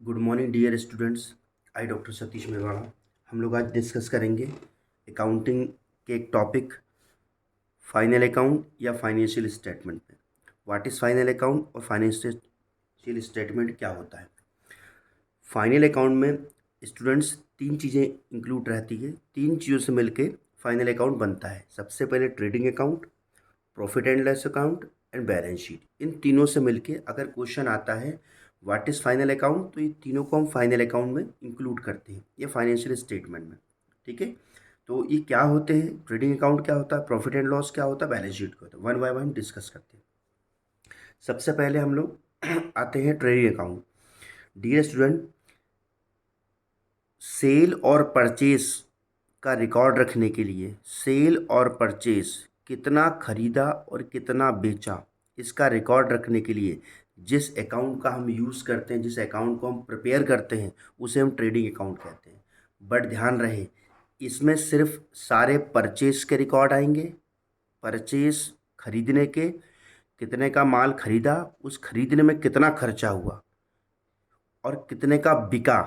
Good morning dear students. I doctor Satish Mewada. हम लोग आज डिस्कस करेंगे अकाउंटिंग के एक टॉपिक फाइनल अकाउंट या फाइनेंशियल स्टेटमेंट पे। व्हाट इज़ फाइनल अकाउंट और फाइनेंशियल स्टेटमेंट क्या होता है। फाइनल अकाउंट में स्टूडेंट्स तीन चीज़ें इंक्लूड रहती है। तीन चीज़ों से मिलके फाइनल अकाउंट बनता है। सबसे पहले trading account, profit and loss account and balance sheet. इन तीनों से मिलके अगर क्वेश्चन आता है व्हाट इज़ फाइनल अकाउंट, तो ये तीनों को हम फाइनल अकाउंट में इंक्लूड करते हैं, ये फाइनेंशियल स्टेटमेंट में। ठीक है, तो ये क्या होते हैं, ट्रेडिंग अकाउंट क्या होता है, प्रॉफिट एंड लॉस क्या होता है, बैलेंस शीट क्या होता है, वन बाय वन डिस्कस करते हैं। सबसे पहले हम लोग आते हैं trading account. Dear student, sale और परचेस का रिकॉर्ड रखने के लिए, सेल और परचेस कितना खरीदा और कितना बेचा, इसका रिकॉर्ड रखने के लिए जिस अकाउंट का हम यूज़ करते हैं, जिस अकाउंट को हम प्रिपेयर करते हैं, उसे हम ट्रेडिंग अकाउंट कहते हैं। बट ध्यान रहे, इसमें सिर्फ सारे परचेस के रिकॉर्ड आएंगे। परचेस खरीदने के, कितने का माल खरीदा, उस खरीदने में कितना खर्चा हुआ और कितने का बिका।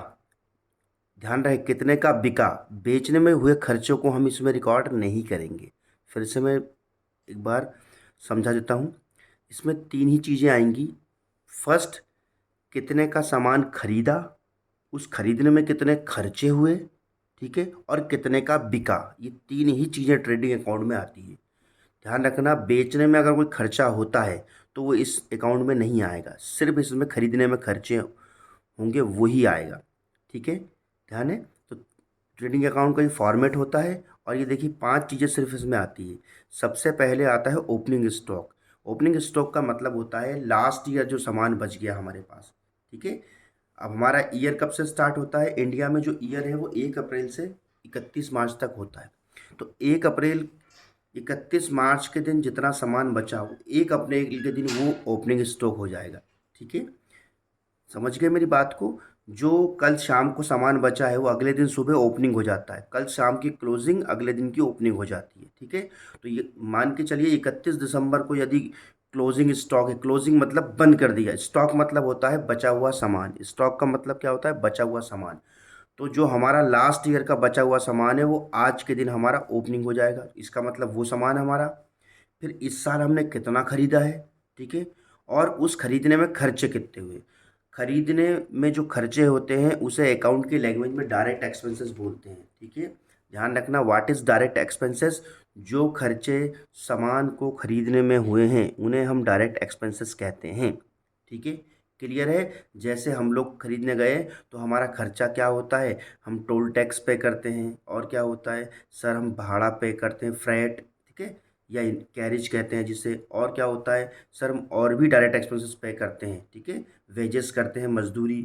ध्यान रहे, कितने का बिका, बेचने में हुए खर्चों को हम इसमें रिकॉर्ड नहीं करेंगे। फिर से मैं एक बार समझा देता हूँ। इसमें तीन ही चीज़ें आएंगी। फर्स्ट, कितने का सामान खरीदा, उस खरीदने में कितने खर्चे हुए, ठीक है, और कितने का बिका। ये तीन ही चीज़ें ट्रेडिंग अकाउंट में आती है। ध्यान रखना, बेचने में अगर कोई खर्चा होता है तो वो इस अकाउंट में नहीं आएगा, सिर्फ इसमें खरीदने में खर्चे होंगे वही आएगा। ठीक है, ध्यान है। तो ट्रेडिंग अकाउंट का ये फॉर्मेट होता है। और ये देखिए, पांच चीज़ें सिर्फ इसमें आती है। सबसे पहले आता है ओपनिंग स्टॉक। ओपनिंग स्टॉक का मतलब होता है लास्ट ईयर जो सामान बच गया हमारे पास। ठीक है, अब हमारा ईयर कब से स्टार्ट होता है, इंडिया में जो ईयर है वो 1 अप्रैल से 31 मार्च तक होता है। तो 1 अप्रैल 31 मार्च के दिन जितना सामान बचा हो, 1 अप्रैल के दिन वो ओपनिंग स्टॉक हो जाएगा। ठीक है, समझ गए मेरी बात को। जो कल शाम को सामान बचा है वो अगले दिन सुबह ओपनिंग हो जाता है। कल शाम की क्लोजिंग अगले दिन की ओपनिंग हो जाती है। ठीक है, तो ये मान के चलिए 31 दिसंबर को यदि क्लोजिंग स्टॉक है, क्लोजिंग मतलब बंद कर दिया, स्टॉक मतलब होता है बचा हुआ सामान। स्टॉक का मतलब क्या होता है, बचा हुआ सामान। तो जो हमारा लास्ट ईयर का बचा हुआ सामान है वो आज के दिन हमारा ओपनिंग हो जाएगा। इसका मतलब वो सामान हमारा, फिर इस साल हमने कितना खरीदा है, ठीक है, और उस खरीदने में खर्चे कितने हुए। खरीदने में जो खर्चे होते हैं उसे अकाउंट की लैंग्वेज में डायरेक्ट एक्सपेंसेस बोलते हैं। ठीक है, ध्यान रखना, व्हाट इज़ डायरेक्ट एक्सपेंसेस। जो खर्चे सामान को खरीदने में हुए हैं उन्हें हम डायरेक्ट एक्सपेंसेस कहते हैं। ठीक है, क्लियर है। जैसे हम लोग खरीदने गए तो हमारा खर्चा क्या होता है, हम टोल टैक्स पे करते हैं, और क्या होता है सर, हम भाड़ा पे करते हैं, फ्रैट, ठीक है, या कैरिज कहते हैं जिसे, और क्या होता है सर, हम और भी डायरेक्ट एक्सपेंसेस पे करते हैं। ठीक है, वेजेस करते हैं, मजदूरी।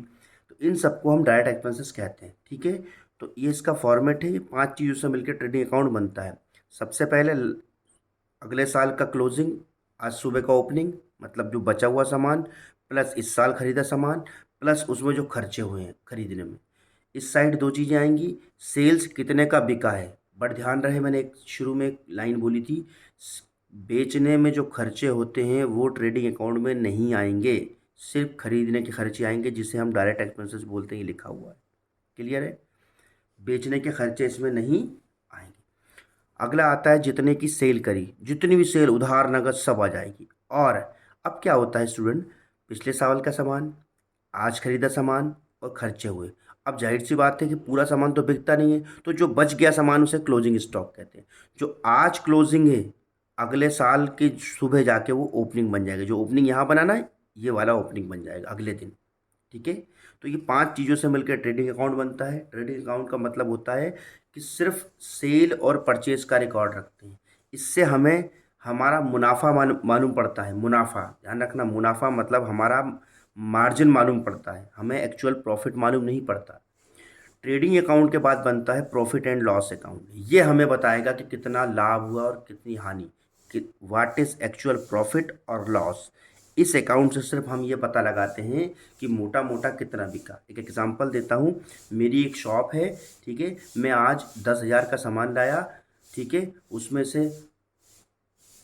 तो इन सबको हम डायरेक्ट एक्सपेंसेस कहते हैं। ठीक है, तो ये इसका फॉर्मेट है। ये पांच चीज़ों से मिलकर ट्रेडिंग अकाउंट बनता है। सबसे पहले अगले साल का क्लोजिंग, आज सुबह का ओपनिंग, मतलब जो बचा हुआ सामान प्लस इस साल खरीदा सामान प्लस उसमें जो खर्चे हुए हैं खरीदने में। इस साइड दो चीज़ें आएंगी, सेल्स कितने का बिका है। बट ध्यान रहे, मैंने एक शुरू में एक लाइन बोली थी, बेचने में जो खर्चे होते हैं वो ट्रेडिंग अकाउंट में नहीं आएंगे, सिर्फ खरीदने के खर्चे आएंगे जिसे हम डायरेक्ट एक्सपेंसेस बोलते हैं, ये लिखा हुआ है। क्लियर है, बेचने के खर्चे इसमें नहीं आएंगे। अगला आता है जितने की सेल करी, जितनी भी सेल उधार नगद सब आ जाएगी। और अब क्या होता है स्टूडेंट, पिछले साल का सामान, आज खरीदा सामान और खर्चे हुए। अब जाहिर सी बात है कि पूरा सामान तो बिकता नहीं है, तो जो बच गया सामान उसे क्लोजिंग स्टॉक कहते हैं। जो आज क्लोजिंग है, अगले साल की सुबह जाके वो ओपनिंग बन जाएगा। जो ओपनिंग यहाँ बनाना है ये वाला ओपनिंग बन जाएगा अगले दिन। ठीक है, तो ये पांच चीज़ों से मिलकर ट्रेडिंग अकाउंट बनता है। ट्रेडिंग अकाउंट का मतलब होता है कि सिर्फ सेल और परचेज का रिकॉर्ड रखते हैं। इससे हमें हमारा मुनाफा मालूम पड़ता है। मुनाफा, ध्यान रखना, मुनाफा मतलब हमारा मार्जिन मालूम पड़ता है, हमें एक्चुअल प्रॉफिट मालूम नहीं पड़ता। ट्रेडिंग अकाउंट के बाद बनता है प्रॉफिट एंड लॉस अकाउंट। ये हमें बताएगा कि कितना लाभ हुआ और कितनी हानि, कि व्हाट इज एक्चुअल प्रॉफिट और लॉस। इस अकाउंट से सिर्फ हम ये पता लगाते हैं कि मोटा मोटा कितना बिका। एक एग्जांपल देता हूँ, मेरी एक शॉप है, ठीक है, मैं आज 10,000 का सामान लाया, ठीक है, उसमें से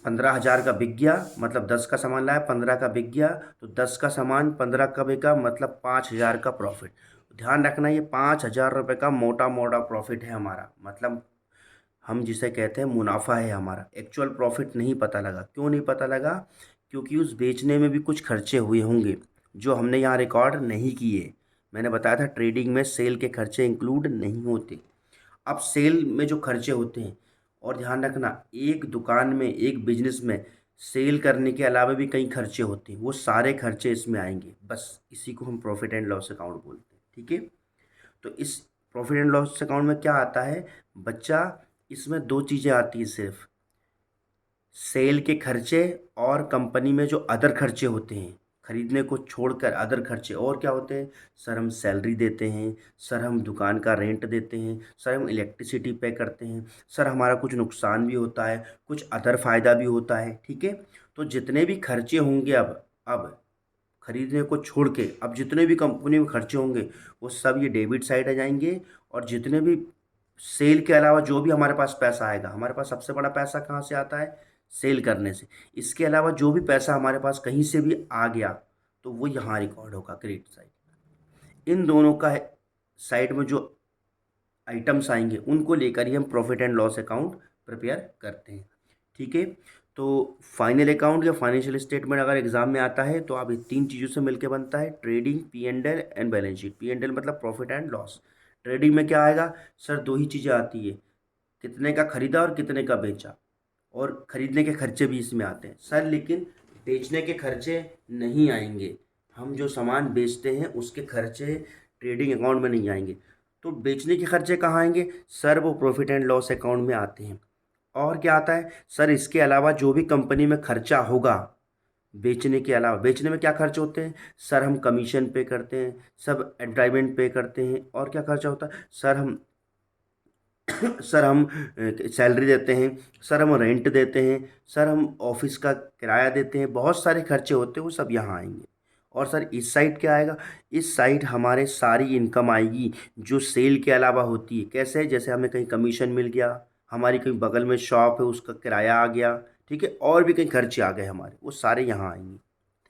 15,000 का बिक गया, मतलब 10 का सामान लाया, 15 का बिक गया, तो 10 का सामान 15 का बिका, मतलब 5,000 का प्रॉफिट। ध्यान रखना, ये 5,000 रुपये का मोटा मोटा प्रॉफिट है हमारा, मतलब हम जिसे कहते हैं मुनाफा है हमारा। एक्चुअल प्रॉफिट नहीं पता लगा। क्यों नहीं पता लगा? क्योंकि उस बेचने में भी कुछ खर्चे हुए होंगे जो हमने यहाँ रिकॉर्ड नहीं किए। मैंने बताया था ट्रेडिंग में सेल के खर्चे इंक्लूड नहीं होते। अब सेल में जो खर्चे होते हैं, और ध्यान रखना, एक दुकान में, एक बिजनेस में सेल करने के अलावा भी कई खर्चे होते हैं, वो सारे खर्चे इसमें आएंगे। बस इसी को हम प्रॉफिट एंड लॉस अकाउंट बोलते हैं। ठीक है, तो इस प्रॉफिट एंड लॉस अकाउंट में क्या आता है बच्चा? इसमें दो चीज़ें आती हैं सिर्फ, सेल के खर्चे और कंपनी में जो अदर खर्चे होते हैं, खरीदने को छोड़कर अदर खर्चे। और क्या होते हैं? सर हम सैलरी देते हैं, सर हम दुकान का रेंट देते हैं, सर हम इलेक्ट्रिसिटी पे करते हैं, सर हमारा कुछ नुकसान भी होता है, कुछ अदर फ़ायदा भी होता है। ठीक है, तो जितने भी खर्चे होंगे अब खरीदने को छोड़ के, अब जितने भी कंपनी में खर्चे होंगे वो सब ये डेबिट साइड आ जाएंगे। और जितने भी सेल के अलावा जो भी हमारे पास पैसा आएगा, हमारे पास सबसे बड़ा पैसा कहाँ से आता है? सेल करने से। इसके अलावा जो भी पैसा हमारे पास कहीं से भी आ गया तो वो यहाँ रिकॉर्ड होगा क्रेडिट साइड। इन दोनों का साइड में जो आइटम्स आएंगे उनको लेकर ही हम profit and loss account prepare करते हैं। ठीक है, तो फाइनल अकाउंट या फाइनेंशियल स्टेटमेंट अगर एग्जाम में आता है तो आप ये तीन चीज़ों से मिलकर बनता है, trading, P and L and balance sheet. P and L मतलब प्रॉफिट एंड लॉस। ट्रेडिंग में क्या आएगा? सर दो ही चीज़ें आती है, कितने का खरीदा और कितने का बेचा, और खरीदने के खर्चे भी इसमें आते हैं सर, लेकिन बेचने के खर्चे नहीं आएंगे। हम जो सामान बेचते हैं उसके खर्चे ट्रेडिंग अकाउंट में नहीं आएंगे। तो बेचने के खर्चे कहाँ आएंगे? सर वो प्रॉफिट एंड लॉस अकाउंट में आते हैं। और क्या आता है? सर इसके अलावा जो भी कंपनी में खर्चा होगा, बेचने के अलावा, बेचने में क्या खर्च होते हैं? सर हम कमीशन पे करते हैं, सब एडवर्टाइजमेंट पे करते हैं। और क्या खर्चा होता है? सर हम सर हम सैलरी देते हैं, सर हम रेंट देते हैं, सर हम ऑफिस का किराया देते हैं। बहुत सारे खर्चे होते हैं, वो सब यहाँ आएंगे। और सर इस साइड क्या आएगा? इस साइड हमारे सारी इनकम आएगी जो सेल के अलावा होती है। कैसे? जैसे हमें कहीं कमीशन मिल गया, हमारी कहीं बगल में शॉप है उसका किराया आ गया, ठीक है, और भी कई खर्चे आ गए हमारे, वो सारे यहाँ आएंगे।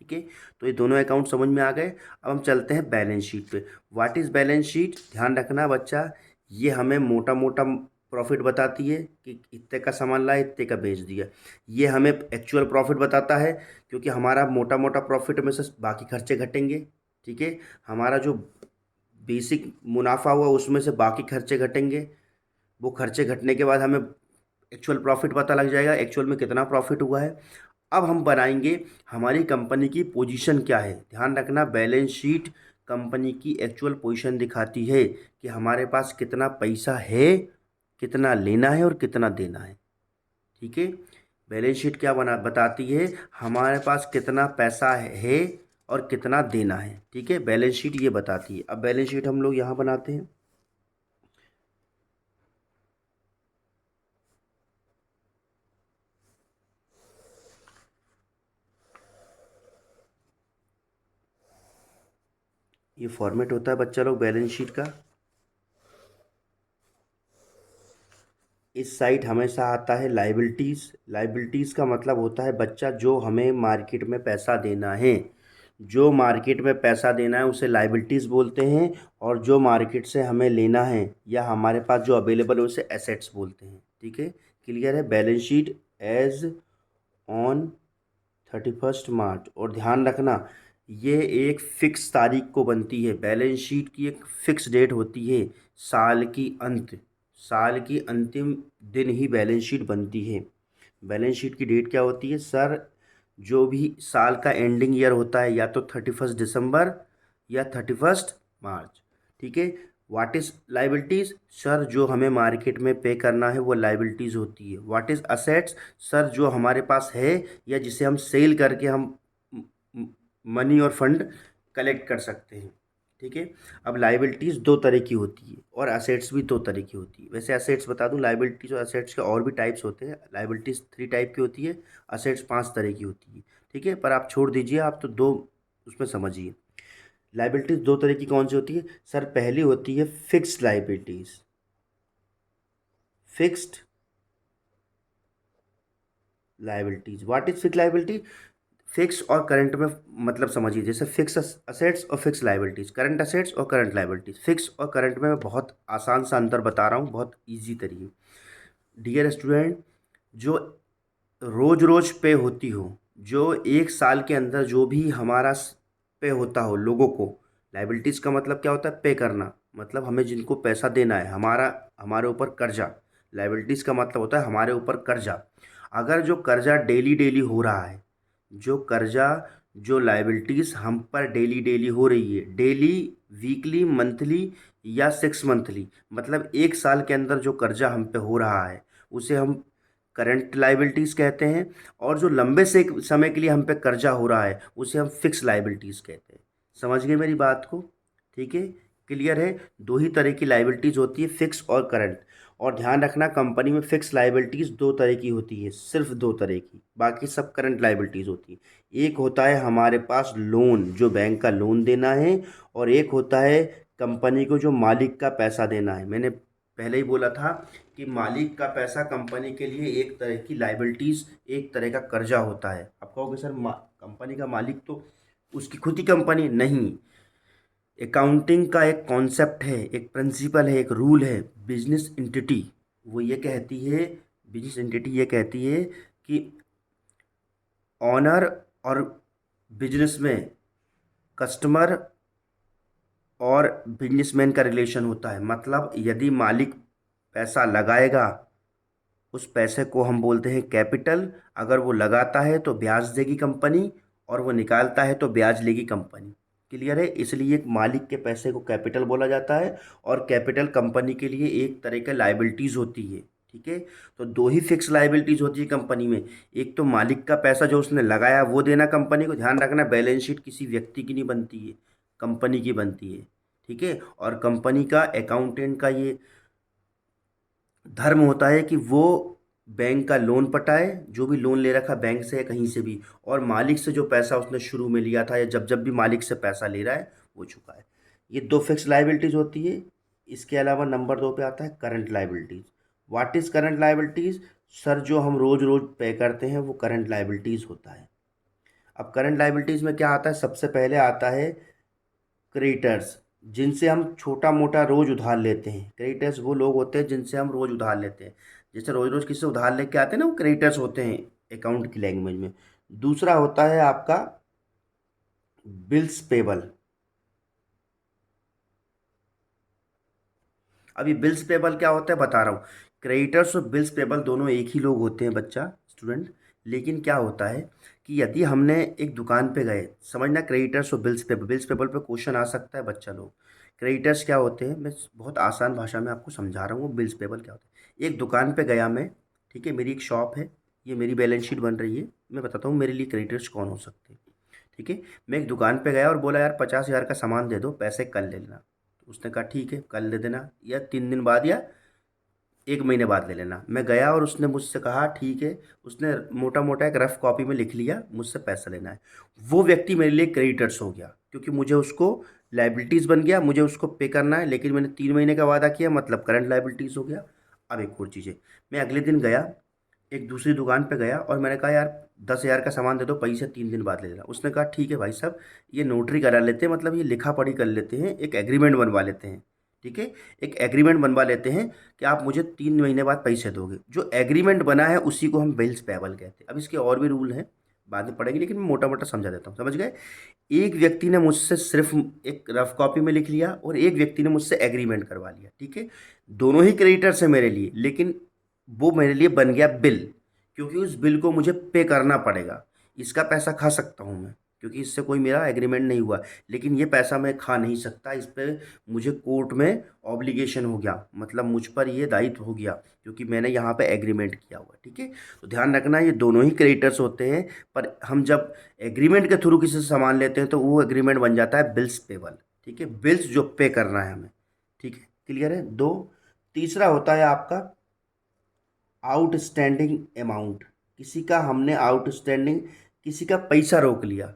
ठीक है, तो ये दोनों अकाउंट समझ में आ गए। अब हम चलते हैं बैलेंस शीट पे। What is balance sheet? ध्यान रखना बच्चा, ये हमें मोटा मोटा प्रॉफिट बताती है कि इतने का सामान लाया, इतने का बेच दिया। ये हमें एक्चुअल प्रॉफिट बताता है, क्योंकि हमारा मोटा मोटा प्रॉफिट में से बाकी खर्चे घटेंगे। ठीक है, हमारा जो बेसिक मुनाफा हुआ उसमें से बाकी खर्चे घटेंगे। वो खर्चे घटने के बाद हमें एक्चुअल प्रॉफिट पता लग जाएगा, एक्चुअल में कितना प्रॉफिट हुआ है। अब हम बनाएंगे हमारी कंपनी की पोजीशन क्या है। ध्यान रखना, बैलेंस शीट कंपनी की एक्चुअल पोजीशन दिखाती है कि हमारे पास कितना पैसा है, कितना लेना है और कितना देना है। ठीक है, बैलेंस शीट क्या बना बताती है? हमारे पास कितना पैसा है और कितना देना है। ठीक है, बैलेंस शीट ये बताती है। अब बैलेंस शीट हम लोग यहाँ बनाते हैं। ये फॉर्मेट होता है बच्चा लोग बैलेंस शीट का। इस साइड हमेशा आता है लाइबिलिटीज़। लाइबिलिटीज़ का मतलब होता है बच्चा जो हमें मार्केट में पैसा देना है। जो मार्केट में पैसा देना है उसे लाइबिलिटीज़ बोलते हैं, और जो मार्केट से हमें लेना है या हमारे पास जो अवेलेबल है उसे एसेट्स बोलते हैं। ठीक है, क्लियर है? बैलेंस शीट एज ऑन 31 मार्च। और ध्यान रखना, ये एक फिक्स तारीख को बनती है। बैलेंस शीट की एक फिक्स डेट होती है, साल की अंत, साल की अंतिम दिन ही बैलेंस शीट बनती है। बैलेंस शीट की डेट क्या होती है? सर जो भी साल का एंडिंग ईयर होता है, या तो 31 दिसंबर या 31 मार्च। ठीक है, व्हाट इज़ लाइबिलिटीज़? सर जो हमें मार्केट में पे करना है वो लाइबिलिटीज़ होती है। What is assets? सर जो हमारे पास है या जिसे हम सेल करके हम मनी और फंड कलेक्ट कर सकते हैं। ठीक है, अब लाइबिलिटीज़ दो तरह की होती है और असेट्स भी दो तरह की होती है। वैसे असेट्स बता दूं, लाइबिलिटीज़ और असेट्स के और भी टाइप्स होते हैं। लाइबिलिटीज़ 3 टाइप की होती है, असेट्स 5 तरह की होती है। ठीक है, पर आप छोड़ दीजिए, आप तो दो उसमें समझिए। लाइबिलिटीज़ दो तरह की कौन सी होती है? सर पहली होती है fixed liabilities. Fixed liabilities. What is fix liability? Fix और करंट में मतलब समझिए, जैसे फिक्स असेट्स और फिक्स लाइबिलिटीज, करंट असेट्स और करंट लाइबिलिटीज। फिक्स और करंट में मैं बहुत आसान सा अंतर बता रहा हूँ, बहुत इजी तरीके। डियर स्टूडेंट, जो रोज रोज पे होती हो, जो एक साल के अंदर जो भी हमारा पे होता हो लोगों को, लाइबिलिटीज का मतलब क्या होता है? पे करना, मतलब हमें जिनको पैसा देना है, हमारा हमारे ऊपर कर्जा। लाइबिलिटीज का मतलब होता है हमारे ऊपर कर्जा। अगर जो कर्जा डेली डेली हो रहा है, जो कर्जा, जो लाइबिलिटीज हम पर डेली डेली हो रही है, डेली, वीकली, मंथली या 6 मंथली, मतलब एक साल के अंदर जो कर्जा हम पे हो रहा है, उसे हम करंट लाइबिलिटीज कहते हैं। और जो लंबे से समय के लिए हम पे कर्जा हो रहा है, उसे हम फिक्स लाइबिलिटीज कहते हैं। समझ गए मेरी बात को? ठीक है, क्लियर है? दो ही तरह की लाइबिलिटीज होती है, फिक्स और करंट। और ध्यान रखना, कंपनी में फिक्स लाइबिलिटीज दो तरह की होती है, सिर्फ दो तरह की, बाकी सब करंट लाइबिलिटीज होती है। एक होता है हमारे पास लोन, जो बैंक का लोन देना है, और एक होता है कंपनी को जो मालिक का पैसा देना है। मैंने पहले ही बोला था कि मालिक का पैसा कंपनी के लिए एक तरह की लाइबिलिटीज, एक तरह का कर्जा होता है। आप कहोगे सर कंपनी का मालिक तो उसकी खुद ही कंपनी नहीं। अकाउंटिंग का एक कॉन्सेप्ट है, एक प्रिंसिपल है, एक रूल है, बिजनेस एंटिटी। वो ये कहती है, बिजनेस एंटिटी ये कहती है कि ऑनर और बिजनेस में कस्टमर और बिजनेसमैन का रिलेशन होता है। मतलब यदि मालिक पैसा लगाएगा, उस पैसे को हम बोलते हैं कैपिटल। अगर वो लगाता है तो ब्याज देगी कंपनी, और वो निकालता है तो ब्याज लेगी कंपनी। क्लियर है? इसलिए एक मालिक के पैसे को कैपिटल बोला जाता है, और कैपिटल कंपनी के लिए एक तरह के लाइबिलिटीज होती है। ठीक है, तो दो ही फिक्स लाइबिलिटीज होती है कंपनी में। एक तो मालिक का पैसा जो उसने लगाया वो देना कंपनी को। ध्यान रखना, बैलेंस शीट किसी व्यक्ति की नहीं बनती है, कंपनी की बनती है। ठीक है, और कंपनी का अकाउंटेंट का ये धर्म होता है कि वो बैंक का लोन पटाए, जो भी लोन ले रखा बैंक से या कहीं से भी, और मालिक से जो पैसा उसने शुरू में लिया था या जब जब भी मालिक से पैसा ले रहा है वो चुकाए। ये दो फिक्स लाइबिलिटीज होती है। इसके अलावा नंबर 2 पे आता है current liabilities. What is current liabilities? Sir, जो हम रोज रोज पे करते हैं वो करंट लाइबिलिटीज होता है। अब करंट लाइबिलिटीज में क्या आता है? सबसे पहले आता है क्रेडिटर्स, जिनसे हम छोटा मोटा रोज उधार लेते हैं। क्रेडिटर्स वो लोग होते हैं जिनसे हम रोज उधार लेते हैं। जैसे रोज रोज किसी से उधार लेके आते हैं ना, वो क्रेडिटर्स होते हैं अकाउंट की लैंग्वेज में। दूसरा होता है आपका बिल्स पेबल। अभी बिल्स पेबल क्या होता है बता रहा हूँ। क्रेडिटर्स और बिल्स पेबल दोनों एक ही लोग होते हैं बच्चा, स्टूडेंट। लेकिन क्या होता है कि यदि हमने एक दुकान पे गए, समझना, क्रेडिटर्स और बिल्स पेबल पे क्वेश्चन आ सकता है बच्चा लोग। क्रेडिटर्स क्या होते हैं, मैं बहुत आसान भाषा में आपको समझा रहा हूँ। बिल्स पेबल क्या होता है? एक दुकान पे गया मैं, ठीक है, मेरी एक शॉप है, ये मेरी बैलेंस शीट बन रही है। मैं बताता हूँ मेरे लिए क्रेडिटर्स कौन हो सकते हैं। ठीक है, मैं एक दुकान पे गया और बोला यार 50,000 का सामान दे दो, पैसे कल ले लेना। तो उसने कहा ठीक है, कल दे देना, या 3 दिन बाद, या 1 महीने बाद ले लेना। मैं गया और उसने मुझसे कहा ठीक है। उसने मोटा मोटा एक रफ कॉपी में लिख लिया मुझसे पैसा लेना है। वो व्यक्ति मेरे लिए क्रेडिटर्स हो गया, क्योंकि मुझे उसको लाइबिलिटीज़ बन गया, मुझे उसको पे करना है, लेकिन मैंने 3 महीने का वादा किया, मतलब करंट लाइबिलिटीज़ हो गया। अब एक और चीज़ है, मैं अगले दिन गया, एक दूसरी दुकान पे गया और मैंने कहा यार 10,000 का सामान दे दो, पैसे 3 दिन बाद ले लेना। उसने कहा ठीक है भाई साहब, ये नोटरी करा लेते हैं, मतलब ये लिखा पढ़ी कर लेते हैं, एक एग्रीमेंट बनवा लेते हैं। ठीक है, एक एग्रीमेंट बनवा लेते हैं कि आप मुझे 3 महीने बाद पैसे दोगे। जो एग्रीमेंट बना है उसी को हम बिल्स पेबल कहते हैं। अब इसके और भी रूल हैं, बाद में पढ़ेंगे, लेकिन मैं मोटा मोटा समझा देता हूँ। समझ गए? एक व्यक्ति ने मुझसे सिर्फ एक रफ कॉपी में लिख लिया, और एक व्यक्ति ने मुझसे एग्रीमेंट करवा लिया। ठीक है, दोनों ही क्रेडिटर्स है मेरे लिए, लेकिन वो मेरे लिए बन गया बिल, क्योंकि उस बिल को मुझे पे करना पड़ेगा। इसका पैसा खा सकता हूँ मैं, क्योंकि इससे कोई मेरा एग्रीमेंट नहीं हुआ, लेकिन ये पैसा मैं खा नहीं सकता। इस पे मुझे कोर्ट में ऑब्लिगेशन हो गया, मतलब मुझ पर ये दायित्व हो गया, क्योंकि मैंने यहाँ पे एग्रीमेंट किया हुआ है। ठीक है, तो ध्यान रखना, ये दोनों ही क्रेडिटर्स होते हैं, पर हम जब एग्रीमेंट के थ्रू किसी से सामान लेते हैं तो वो एग्रीमेंट बन जाता है बिल्स पेबल। ठीक है, बिल्स जो पे करना है हमें। ठीक है, क्लियर है? दो। तीसरा होता है आपका आउटस्टैंडिंग अमाउंट। किसी का हमने आउटस्टैंडिंग, किसी का पैसा रोक लिया।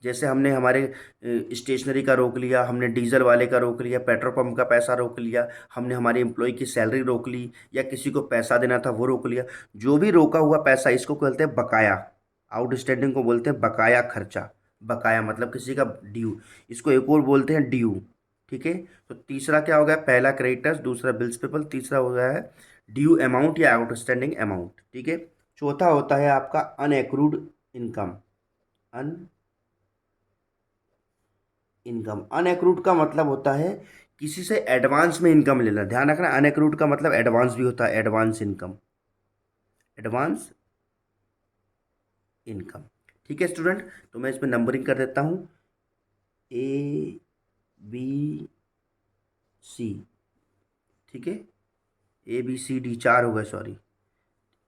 जैसे हमने हमारे स्टेशनरी का रोक लिया, हमने डीजल वाले का रोक लिया, पेट्रोल पंप का पैसा रोक लिया, हमने हमारे एम्प्लॉय की सैलरी रोक ली, या किसी को पैसा देना था वो रोक लिया। जो भी रोका हुआ पैसा, इसको कहते हैं बकाया। आउटस्टैंडिंग को बोलते हैं बकाया खर्चा। बकाया मतलब किसी का ड्यू, इसको एक और बोलते हैं ड्यू। ठीक है। तो तीसरा क्या हो गया, पहला क्रेडिटर्स, दूसरा बिल्स पेबल, तीसरा हो गया है ड्यू अमाउंट या आउटस्टैंडिंग अमाउंट। ठीक है। चौथा होता है आपका अनएक्रूड इनकम। अन इनकम, अनएक्रूड का मतलब होता है किसी से एडवांस में इनकम लेना। ध्यान रखना, अनएक्रूड का मतलब एडवांस भी होता है, एडवांस इनकम, एडवांस इनकम। ठीक है स्टूडेंट, तो मैं इसमें नंबरिंग कर देता हूँ, ए बी सी। ठीक है, ए बी सी डी, चार हो गए, sorry.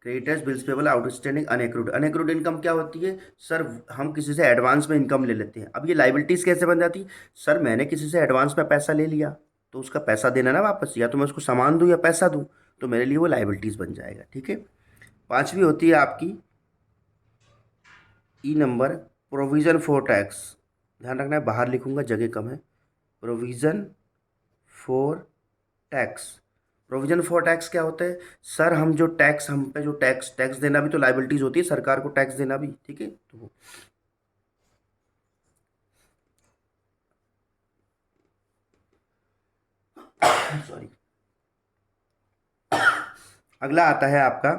Creditors, bills payable, outstanding, unaccrued. Unaccrued income क्या होती है सर, हम किसी से एडवांस में इनकम ले लेते हैं। अब ये लाइबिलिटीज कैसे बन जाती है, सर मैंने किसी से एडवांस में पैसा ले लिया, तो उसका पैसा देना ना वापस, या तो मैं उसको सामान दूं या पैसा दूं, तो मेरे लिए वो लाइबिलिटीज बन जाएगा। ठीक है। पांचवी होती है आपकी ई नंबर, प्रोविजन फॉर टैक्स। ध्यान रखना है, बाहर लिखूंगा, जगह कम है। Provision for tax. Provision for tax क्या होता है, सर हम जो टैक्स, हम पे जो टैक्स टैक्स देना भी तो लाइबिलिटीज होती है, सरकार को टैक्स देना भी। ठीक है, तो सॉरी। अगला आता है आपका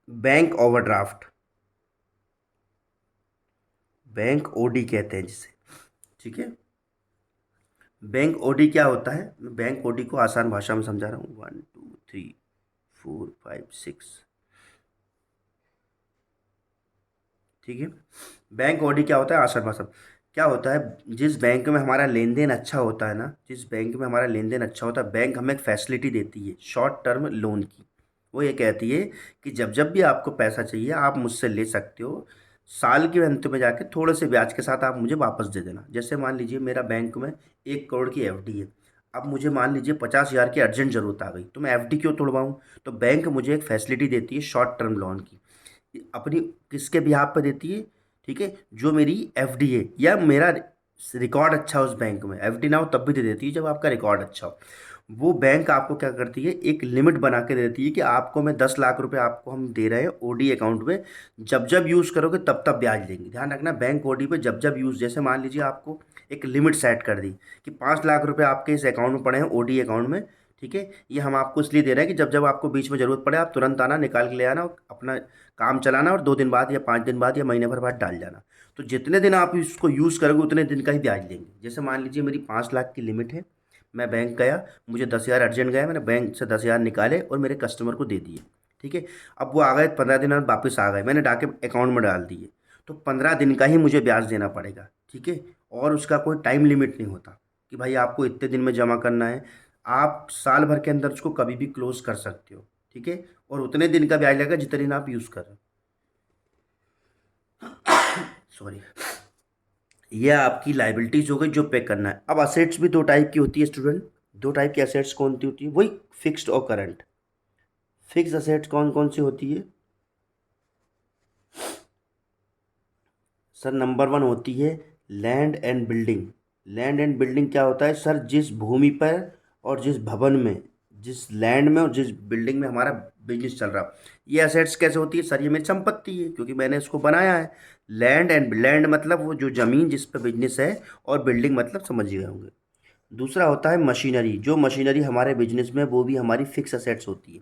बैंक ओवरड्राफ्ट, बैंक ओडी कहते हैं जिसे। ठीक है। बैंक ओडी क्या होता है, मैं बैंक ओडी को आसान भाषा में समझा रहा हूँ। 1 2 3 4 5 6। ठीक है। बैंक ओडी क्या होता है, आसान भाषा में क्या होता है, जिस बैंक में हमारा लेन देन अच्छा होता है ना, जिस बैंक में हमारा लेन देन अच्छा होता है, बैंक हमें एक फैसिलिटी देती है शॉर्ट टर्म लोन की। वो ये कहती है कि जब जब भी आपको पैसा चाहिए आप मुझसे ले सकते हो, साल के अंत में जाके थोड़े से ब्याज के साथ आप मुझे वापस दे देना। जैसे मान लीजिए मेरा बैंक में 1 करोड़ की एफडी है, अब मुझे मान लीजिए 50,000 की अर्जेंट ज़रूरत आ गई, तो मैं एफडी क्यों तोड़वाऊँ। तो बैंक मुझे एक फैसिलिटी देती है शॉर्ट टर्म लोन की, अपनी किसके बिहाफ पे देती है, ठीक है, जो मेरी एफडी है या मेरा रिकॉर्ड अच्छा हो उस बैंक में। एफडी ना हो तब भी दे देती है जब आपका रिकॉर्ड अच्छा हो। वो बैंक आपको क्या करती है, एक लिमिट बना के दे देती है कि आपको मैं 10 लाख रुपए आपको हम दे रहे हैं ओडी अकाउंट में, जब जब यूज़ करोगे तब तब ब्याज देंगे। ध्यान रखना, बैंक ओडी पे जब जब यूज़, जैसे मान लीजिए आपको एक लिमिट सेट कर दी कि 5 लाख रुपए आपके इस अकाउंट में पड़े हैं ओडी अकाउंट में। ठीक है, ये हम आपको इसलिए दे रहे हैं कि जब जब आपको बीच में ज़रूरत पड़े आप तुरंत आना, निकाल के ले आना और अपना काम चलाना, और 2 दिन बाद या 5 दिन बाद या महीने भर बाद डाल जाना। तो जितने दिन आप इसको यूज़ करोगे उतने दिन का ही ब्याज लेंगे। जैसे मान लीजिए मेरी 5 लाख की लिमिट है, मैं बैंक गया, मुझे 10,000 अर्जेंट गया, मैंने बैंक से 10,000 निकाले और मेरे कस्टमर को दे दिए। ठीक है। अब वो आ गए 15 दिन बाद वापस आ गए, मैंने डाके अकाउंट में डाल दिए, तो 15 दिन का ही मुझे ब्याज देना पड़ेगा। ठीक है। और उसका कोई टाइम लिमिट नहीं होता कि भाई आपको इतने दिन में जमा करना है, आप साल भर के अंदर उसको कभी भी क्लोज कर सकते हो। ठीक है। और उतने दिन का ब्याज लगेगा जितने दिन आप यूज़ कर रहे हो। सॉरी। ये आपकी लाइबिलिटीज हो गई जो पे करना है। अब असेट्स भी दो टाइप की होती है स्टूडेंट। दो टाइप की असेट्स कौन सी होती है, वही फिक्स्ड और करंट। फिक्स असेट्स कौन कौन सी होती है सर, नंबर 1 होती है land and building. Land and building क्या होता है सर, जिस भूमि पर और जिस भवन में, जिस लैंड में और जिस बिल्डिंग में हमारा बिजनेस चल रहा, ये असेट्स कैसे होती है सर, ये मेरी संपत्ति है क्योंकि मैंने इसको बनाया है। लैंड एंड, लैंड मतलब वो जो ज़मीन जिस पर बिजनेस है, और बिल्डिंग मतलब समझ गए होंगे। दूसरा होता है मशीनरी, जो मशीनरी हमारे बिजनेस में, वो भी हमारी फिक्स असेट्स होती है।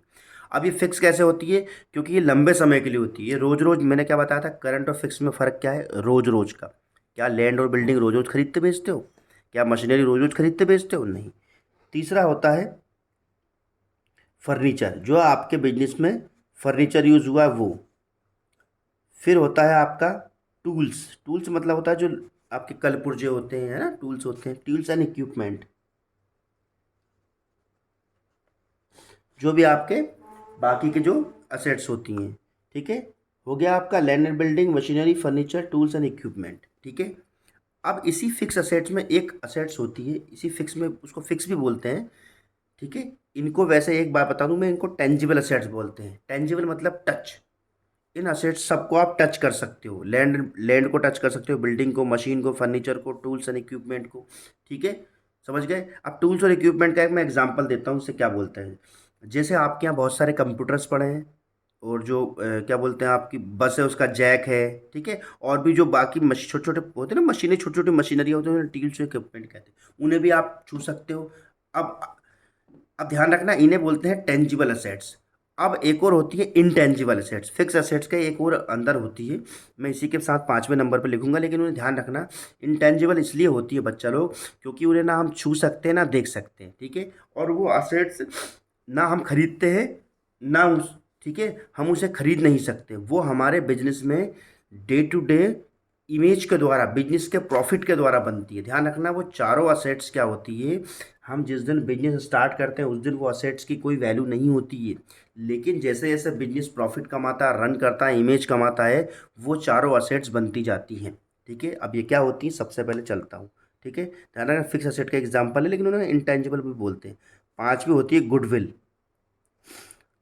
अब ये फिक्स कैसे होती है, क्योंकि ये लंबे समय के लिए होती है। ये रोज रोज, मैंने क्या बताया था, करंट और फिक्स में फ़र्क क्या है, रोज रोज का। क्या लैंड और बिल्डिंग रोज रोज खरीदते बेचते हो, क्या मशीनरी रोज रोज खरीदते बेचते हो, नहीं। तीसरा होता है फर्नीचर, जो आपके बिजनेस में फर्नीचर यूज़ हुआ है वो। फिर होता है आपका टूल्स। टूल्स मतलब होता है जो आपके कल पुर्जे होते हैं, है ना, टूल्स होते हैं, टूल्स एंड इक्विपमेंट, जो भी आपके बाकी के जो असेट्स होती हैं। ठीक है। हो गया आपका land and building, machinery, furniture, tools and equipment. ठीक है। अब इसी फिक्स असेट्स में एक असेट्स होती है, इसी फिक्स में, उसको फिक्स भी बोलते हैं। ठीक है। इनको वैसे एक बात बता दूं मैं, इनको टेंजिबल असेट्स बोलते हैं। टेंजिबल मतलब टच, इन असेट्स सबको आप टच कर सकते हो, लैंड लैंड को टच कर सकते हो, बिल्डिंग को, मशीन को, फर्नीचर को, टूल्स एंड इक्विपमेंट को। ठीक है, समझ गए। अब टूल्स और इक्विपमेंट का एक मैं एग्जांपल देता हूँ, उससे क्या बोलते हैं। जैसे आपके यहाँ बहुत सारे कंप्यूटर्स पड़े हैं, और जो क्या बोलते हैं, आपकी बस है उसका जैक है। ठीक है, और भी जो बाकी छोटे छोटे होते हैं ना मशीनें, छोटी छोटी मशीनरी होती है, टूल्स इक्विपमेंट कहते हैं, उन्हें भी आप छू सकते हो। अब अब ध्यान रखना, इन्हें बोलते हैं टेंजिबल असेट्स। अब एक और होती है इनटेंजिबल असेट्स, फिक्स असेट्स का एक और अंदर होती है, मैं इसी के साथ 5वें नंबर पर लिखूंगा। लेकिन उन्हें ध्यान रखना, इंटेंजिबल इसलिए होती है बच्चा लोग, क्योंकि उन्हें ना हम छू सकते हैं ना देख सकते हैं। ठीक है, और वो असेट्स ना हम खरीदते हैं, ना उस ठीक है, हम उसे खरीद नहीं सकते। वो हमारे बिजनेस में डे टू डे इमेज के द्वारा, बिजनेस के प्रॉफिट के द्वारा बनती है। ध्यान रखना, वो चारों असेट्स क्या होती है, हम जिस दिन बिजनेस स्टार्ट करते हैं उस दिन वो असेट्स की कोई वैल्यू नहीं होती है। लेकिन जैसे जैसे बिजनेस प्रॉफिट कमाता है, रन करता है, इमेज कमाता है, वो चारों असेट्स बनती जाती हैं। ठीक है, अब ये क्या होती है, सबसे पहले चलता हूँ। ठीक है, ध्यान रखना, फिक्स असेट का एग्जाम्पल है, लेकिन उन्होंने इंटेंजिबल भी बोलते हैं। 5वीं होती है गुडविल।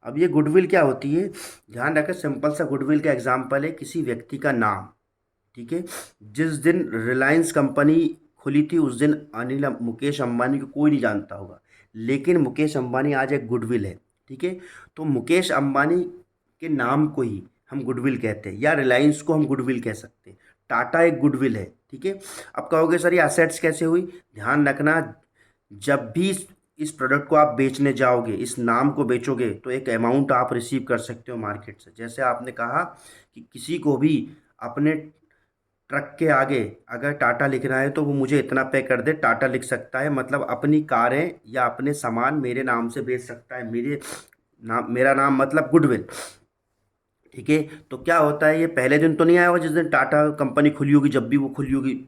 अब ये गुडविल क्या होती है, ध्यान रखें, सिंपल सा गुडविल का एग्जाम्पल है किसी व्यक्ति का नाम। ठीक है, जिस दिन रिलायंस कंपनी खुली थी उस दिन अनिल मुकेश अंबानी को कोई नहीं जानता होगा, लेकिन मुकेश अंबानी आज एक गुडविल है। ठीक है, तो मुकेश अंबानी के नाम को ही हम गुडविल कहते हैं, या रिलायंस को हम गुडविल कह सकते हैं। टाटा एक गुडविल है। ठीक है, अब कहोगे सर ये असेट्स कैसे हुई, ध्यान रखना, जब भी इस प्रोडक्ट को आप बेचने जाओगे, इस नाम को बेचोगे, तो एक अमाउंट आप रिसीव कर सकते हो मार्केट से। जैसे आपने कहा कि किसी को भी अपने ट्रक के आगे अगर टाटा लिखना है तो वो मुझे इतना पे कर दे, टाटा लिख सकता है, मतलब अपनी कारें या अपने सामान मेरे नाम से बेच सकता है, मेरा नाम मतलब गुडविल। ठीक है, तो क्या होता है, ये पहले दिन तो नहीं आया होगा जिस दिन टाटा कंपनी खुली होगी, जब भी वो खुली होगी,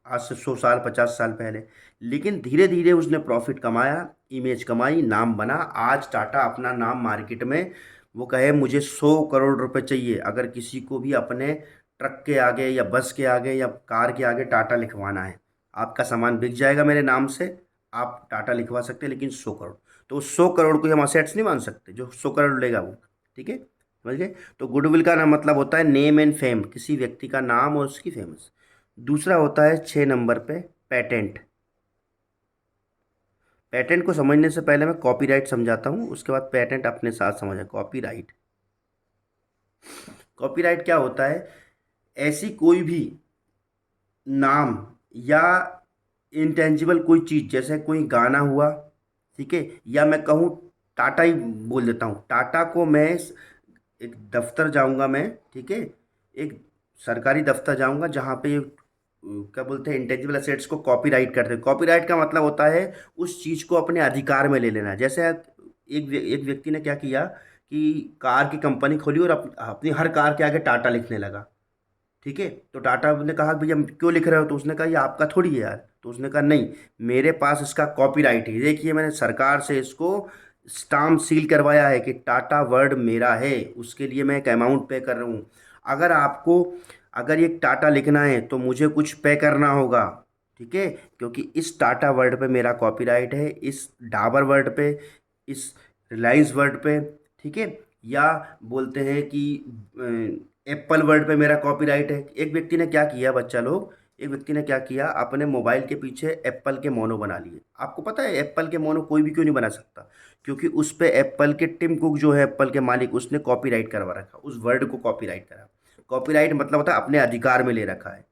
आज से 100 साल 50 साल पहले। लेकिन धीरे धीरे उसने प्रॉफिट कमाया, इमेज कमाई, नाम बना। आज टाटा अपना नाम मार्केट में, वो कहे मुझे 100 करोड़ रुपए चाहिए, अगर किसी को भी अपने ट्रक के आगे या बस के आगे या कार के आगे टाटा लिखवाना है, आपका सामान बिक जाएगा मेरे नाम से, आप टाटा लिखवा सकते हैं, लेकिन 100 करोड़। तो उस 100 करोड़ को हम असेट्स नहीं मान सकते, जो 100 करोड़ लेगा वो। ठीक है, समझ गए। तो गुडविल का ना मतलब होता है नेम एंड फेम, किसी व्यक्ति का नाम और उसकी फेमस। दूसरा होता है 6 नंबर पे पेटेंट। पेटेंट को समझने से पहले मैं कॉपीराइट समझाता हूँ, उसके बाद पेटेंट अपने साथ समझा। कॉपीराइट, कॉपीराइट क्या होता है, ऐसी कोई भी नाम या इंटेंजिबल कोई चीज़, जैसे कोई गाना हुआ, ठीक है, या मैं कहूँ टाटा ही बोल देता हूँ, टाटा को मैं एक दफ्तर जाऊंगा मैं, ठीक है, एक सरकारी दफ्तर जाऊंगा जहाँ पे क्या बोलते हैं, इंटेंजिबल असेट्स को कॉपीराइट करते हैं। कॉपीराइट का मतलब होता है उस चीज़ को अपने अधिकार में ले लेना। जैसे एक व्यक्ति ने क्या किया कि कार की कंपनी खोली और अपनी हर कार के आगे टाटा लिखने लगा। ठीक है, तो टाटा ने कहा भैया क्यों लिख रहे हो, तो उसने कहा ये आपका थोड़ी है यार। तो उसने कहा नहीं, मेरे पास इसका कॉपीराइट है, देखिए मैंने सरकार से इसको स्टाम्प सील करवाया है कि टाटा वर्ड मेरा है, उसके लिए मैं एक अमाउंट पे कर रहा हूँ। अगर आपको, अगर ये टाटा लिखना है तो मुझे कुछ पे करना होगा। ठीक है, क्योंकि इस टाटा वर्ड पे मेरा कॉपीराइट है, इस डाबर वर्ड पे, इस रिलायंस वर्ड पे। ठीक है, या बोलते हैं कि एप्पल वर्ड पे मेरा कॉपीराइट है। एक व्यक्ति ने क्या किया बच्चा लोग, एक व्यक्ति ने क्या किया, अपने मोबाइल के पीछे एप्पल के मोनो बना लिए। आपको पता है एप्पल के मोनो कोई भी क्यों नहीं बना सकता, क्योंकि उस पे एप्पल के टिम कुक जो है एप्पल के मालिक, उसने कॉपीराइट करवा रखा, उस वर्ड को कॉपीराइट करा। कॉपीराइट मतलब होता है अपने अधिकार में ले रखा है,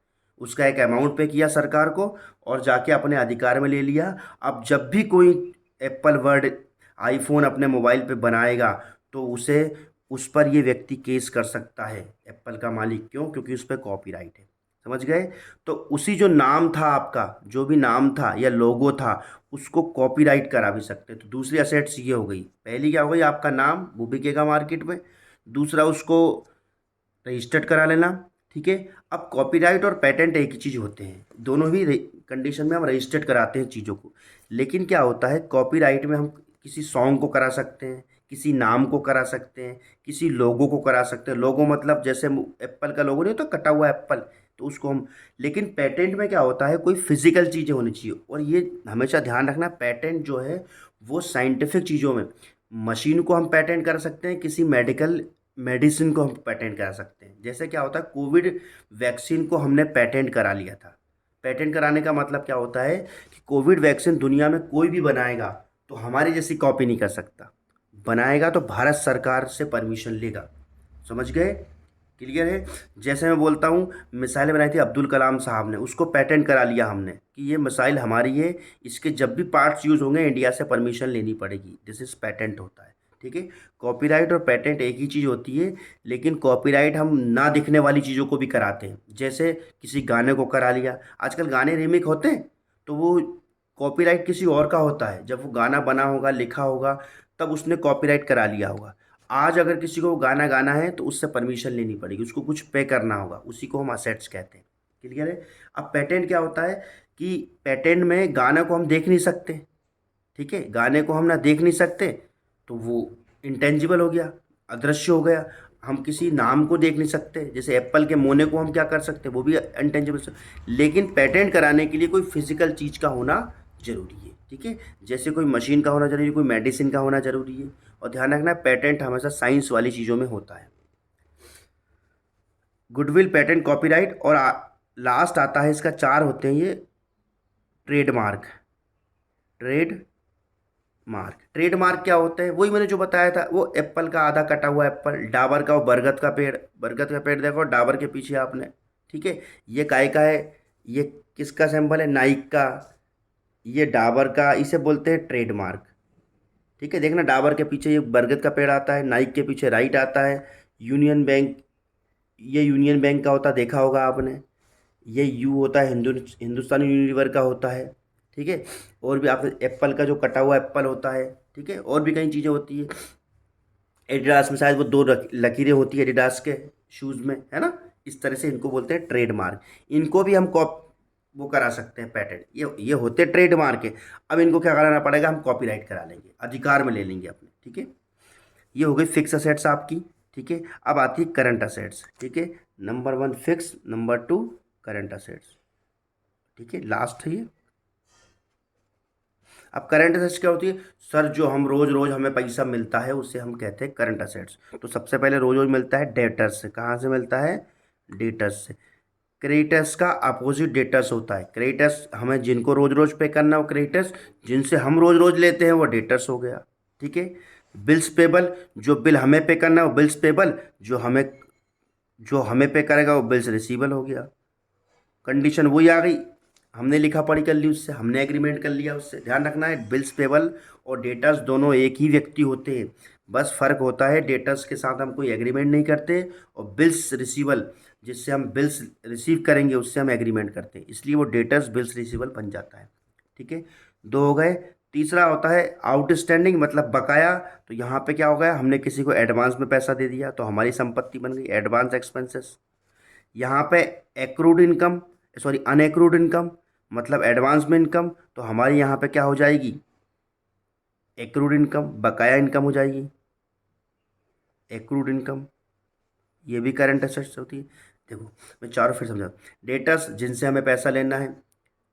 उसका एक अमाउंट पे किया सरकार को, और जाके अपने अधिकार में ले लिया। अब जब भी कोई एप्पल वर्ड, आईफोन अपने मोबाइल पे बनाएगा, तो उसे, उस पर ये व्यक्ति केस कर सकता है, एप्पल का मालिक। क्यों, क्योंकि उस पर कॉपीराइट है। समझ गए। तो उसी जो नाम था आपका, जो भी नाम था या लोगो था, उसको कॉपीराइट करा भी सकते हैं। तो दूसरी असेट्स ये हो गई, पहली क्या हो गई, आपका नाम, वो बिकेगा मार्केट में। दूसरा, उसको रजिस्टर्ड करा लेना। ठीक है, अब कॉपीराइट और पेटेंट एक ही चीज़ होते हैं, दोनों ही कंडीशन में हम रजिस्टर्ड कराते हैं चीज़ों को। लेकिन क्या होता है, कॉपीराइट में हम किसी सॉन्ग को करा सकते हैं, किसी नाम को करा सकते हैं, किसी लोगो को करा सकते हैं। लोगो मतलब जैसे एप्पल का लोगो नहीं होता, कटा हुआ एप्पल, तो उसको हम। लेकिन पेटेंट में क्या होता है, कोई फिजिकल चीज़ें होनी चाहिए। और ये हमेशा ध्यान रखना, पेटेंट जो है वो साइंटिफिक चीज़ों में, मशीन को हम पेटेंट कर सकते हैं, किसी मेडिकल मेडिसिन को हम पेटेंट करा सकते हैं। जैसे क्या होता है, कोविड वैक्सीन को हमने पेटेंट करा लिया था। पेटेंट कराने का मतलब क्या होता है कि कोविड वैक्सीन दुनिया में कोई भी बनाएगा तो हमारी जैसी कॉपी नहीं कर सकता। बनाएगा तो भारत सरकार से परमिशन लेगा। समझ गए? क्लियर है? जैसे मैं बोलता हूँ, मिसाइल बनाई थी अब्दुल कलाम साहब ने, उसको पेटेंट करा लिया हमने कि ये मिसाइल हमारी है, इसके जब भी पार्ट्स यूज़ होंगे इंडिया से परमिशन लेनी पड़ेगी। दिस इज़ पेटेंट होता है। ठीक है? कॉपीराइट और पेटेंट एक ही चीज़ होती है, लेकिन कॉपीराइट हम ना दिखने वाली चीज़ों को भी कराते हैं। जैसे किसी गाने को करा लिया, आजकल गाने रीमेक होते हैं, तो वो कॉपीराइट किसी और का होता है। जब वो गाना बना होगा, लिखा होगा, तब उसने कॉपीराइट करा लिया होगा। आज अगर किसी को गाना गाना है तो उससे परमिशन लेनी पड़ेगी, उसको कुछ पे करना होगा, उसी को हम असेट्स कहते हैं। क्लियर है? अब पेटेंट क्या होता है कि पेटेंट में गाना को हम देख नहीं सकते। ठीक है? गाने को हम ना देख नहीं सकते, तो वो इंटेंजिबल हो गया, अदृश्य हो गया। हम किसी नाम को देख नहीं सकते, जैसे एप्पल के मोने को हम क्या कर सकते हैं, वो भी इंटेंजिबल से। लेकिन पेटेंट कराने के लिए कोई फिजिकल चीज़ का होना जरूरी है। ठीक है? जैसे कोई मशीन का होना जरूरी है, कोई मेडिसिन का होना जरूरी है। और ध्यान रखना, पेटेंट हमेशा साइंस वाली चीज़ों में होता है। गुडविल, पेटेंट, कॉपीराइट और लास्ट आता है इसका, चार होते हैं ये, ट्रेडमार्क। Trade mark. ट्रेडमार्क क्या होता है? वही मैंने जो बताया था, वो एप्पल का आधा कटा हुआ एप्पल, डाबर का वो बरगद का पेड़, बरगद का पेड़ देखो, डाबर के पीछे आपने। ठीक है? ये काय का है? ये किसका सिंबल है? नाइक का। ये डाबर का, इसे बोलते हैं ट्रेडमार्क। ठीक है? देखना, डाबर के पीछे ये बरगद का पेड़ आता है, नाइक के पीछे राइट आता है। यूनियन बैंक, ये यूनियन बैंक का होता, देखा होगा आपने। ये यू होता है, हिंदुस्तानी यूनिलीवर का होता है। ठीक है? और भी आप, एप्पल का जो कटा हुआ एप्पल होता है। ठीक है? और भी कई चीज़ें होती है। एडिडास में शायद वो दो लकीरें होती है एडिडास के शूज़ में, है ना? इस तरह से इनको बोलते हैं ट्रेडमार्क। इनको भी हम कॉप वो करा सकते हैं पेटेंट। ये होते ट्रेडमार्क है। अब इनको क्या कराना पड़ेगा, हम कॉपीराइट करा लेंगे, अधिकार में ले लेंगे अपने। ठीक है? ये हो गई फिक्स असेट्स आपकी। ठीक है? अब आती है करंट असेट्स। ठीक है? Number one fix, number two current assets. ठीक है? लास्ट है ये। अब करंट असेट्स क्या होती है? सर, जो हम रोज रोज हमें पैसा मिलता है उसे हम कहते हैं करंट असेट्स। तो सबसे पहले रोज रोज मिलता है डेटर्स से। कहाँ से मिलता है? डेटर्स से। क्रेडिटर्स का अपोजिट डेटर्स होता है। क्रेडिटर्स हमें जिनको रोज रोज पे करना है वो क्रेडिटर्स, जिनसे हम रोज रोज लेते हैं वो डेटर्स हो गया। ठीक है? बिल्स पेबल, जो बिल हमें पे करना है वो बिल्स पेबल, जो हमें पे करेगा वो बिल्स रिसीबल हो गया। कंडीशन वही आ गई, हमने लिखा पढ़ी कर ली उससे, हमने एग्रीमेंट कर लिया उससे। ध्यान रखना है, बिल्स पेबल और डेटर्स दोनों एक ही व्यक्ति होते हैं। बस फर्क होता है, डेटर्स के साथ हम कोई एग्रीमेंट नहीं करते, और बिल्स रिसीवल, जिससे हम बिल्स रिसीव करेंगे उससे हम एग्रीमेंट करते हैं, इसलिए वो डेटर्स बिल्स रिसीवल बन जाता है। ठीक है? दो हो गए। तीसरा होता है आउटस्टैंडिंग, मतलब बकाया। तो यहाँ पे क्या हो गया, हमने किसी को एडवांस में पैसा दे दिया तो हमारी संपत्ति बन गई, एडवांस एक्सपेंसेस। यहाँ पे एक्रूड इनकम, सॉरी अनएक्रूड इनकम, मतलब एडवांस में इनकम, तो हमारी यहाँ पे क्या हो जाएगी, एक्रूड इनकम, बकाया इनकम हो जाएगी। एक्रूड इनकम, ये भी करंट असेट्स होती है। देखो, मैं चारों फिर समझा। डेटर्स, जिनसे हमें पैसा लेना है।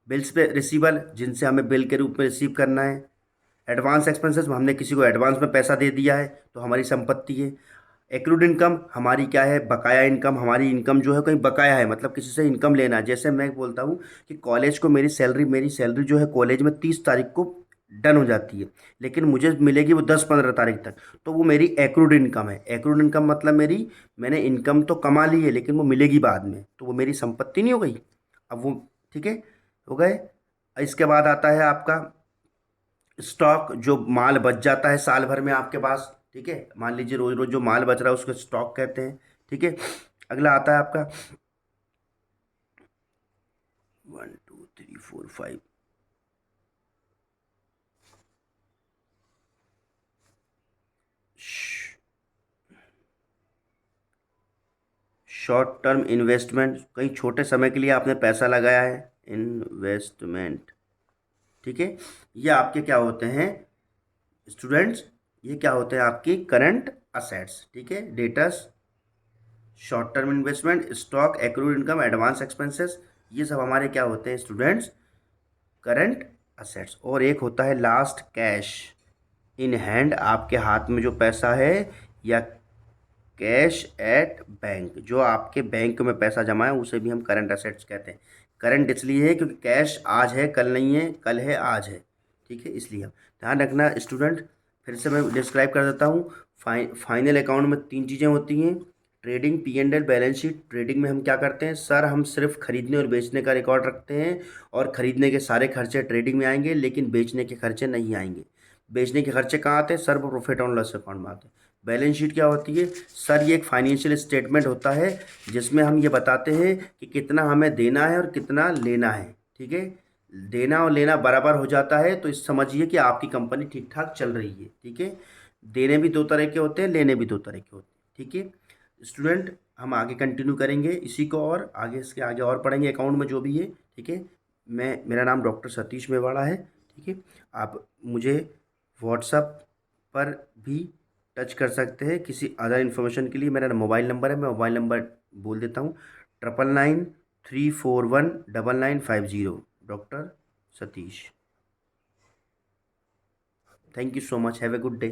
बिल्स पे रिसीवल, जिनसे हमें बिल के रूप में रिसीव करना है। एडवांस एक्सपेंसेस, हमने किसी को एडवांस में पैसा दे दिया है तो हमारी संपत्ति है। एक्रूड इनकम हमारी क्या है, बकाया इनकम। हमारी इनकम जो है कहीं बकाया है, मतलब किसी से इनकम लेना है। जैसे मैं बोलता हूँ कि कॉलेज को मेरी सैलरी जो है कॉलेज में 30 तारीख को डन हो जाती है, लेकिन मुझे मिलेगी वो 10-15 तारीख तक, तो वो मेरी एक्रूड इनकम है। एक्रूड इनकम मतलब मैंने इनकम तो कमा ली है लेकिन वो मिलेगी बाद में, तो वो मेरी संपत्ति नहीं हो गई। अब वो, ठीक है, हो गए। इसके बाद आता है आपका स्टॉक, जो माल बच जाता है साल भर में आपके पास। ठीक है? मान लीजिए रोज रोज जो माल बच रहा है उसको स्टॉक कहते हैं। ठीक है? अगला आता है आपका 1 2 3 4 5, शॉर्ट टर्म इन्वेस्टमेंट, कहीं छोटे समय के लिए आपने पैसा लगाया है, इन्वेस्टमेंट। ठीक है? ये आपके क्या होते हैं स्टूडेंट्स, ये क्या होते हैं आपकी करंट असेट्स। ठीक है? Debtors, short term investment, stock, accrued income, advance expenses, ये सब हमारे क्या होते हैं स्टूडेंट्स, करंट असेट्स। और एक होता है लास्ट, कैश इन हैंड, आपके हाथ में जो पैसा है, या कैश एट बैंक, जो आपके बैंक में पैसा जमा है उसे भी हम करंट असेट्स कहते हैं। करंट इसलिए है क्योंकि कैश आज है कल नहीं है, कल है आज है, ठीक है, इसलिए हम ध्यान रखना स्टूडेंट। फिर से मैं डिस्क्राइब कर देता हूँ। फाइनल अकाउंट में तीन चीज़ें होती हैं, trading, P and L, balance sheet. Trading में हम क्या करते हैं सर, हम सिर्फ खरीदने और बेचने का रिकॉर्ड रखते हैं, और खरीदने के सारे खर्चे ट्रेडिंग में आएंगे, लेकिन बेचने के खर्चे नहीं आएंगे। बेचने के खर्चे कहाँ आते हैं सर, वो प्रॉफिट एंड लॉस अकाउंट में आते हैं। बैलेंस शीट क्या होती है सर, ये एक फाइनेंशियल स्टेटमेंट होता है जिसमें हम ये बताते हैं कि कितना हमें देना है और कितना लेना है, ठीक है। देना और लेना बराबर हो जाता है तो इस समझिए कि आपकी कंपनी ठीक ठाक चल रही है, ठीक है। देने भी दो तरह के होते हैं, लेने भी दो तरह के होते हैं, ठीक है स्टूडेंट। हम आगे कंटिन्यू करेंगे इसी को, और आगे इसके आगे और पढ़ेंगे अकाउंट में जो भी है, ठीक है। मेरा नाम डॉक्टर सतीश मेवाड़ा है, ठीक है। आप मुझे व्हाट्सएप पर भी टच कर सकते हैं किसी अदर इन्फॉर्मेशन के लिए। मेरा मोबाइल नंबर है, मैं मोबाइल नंबर बोल देता हूँ, 9993419950, doctor Satish. Thank you so much, have a good day.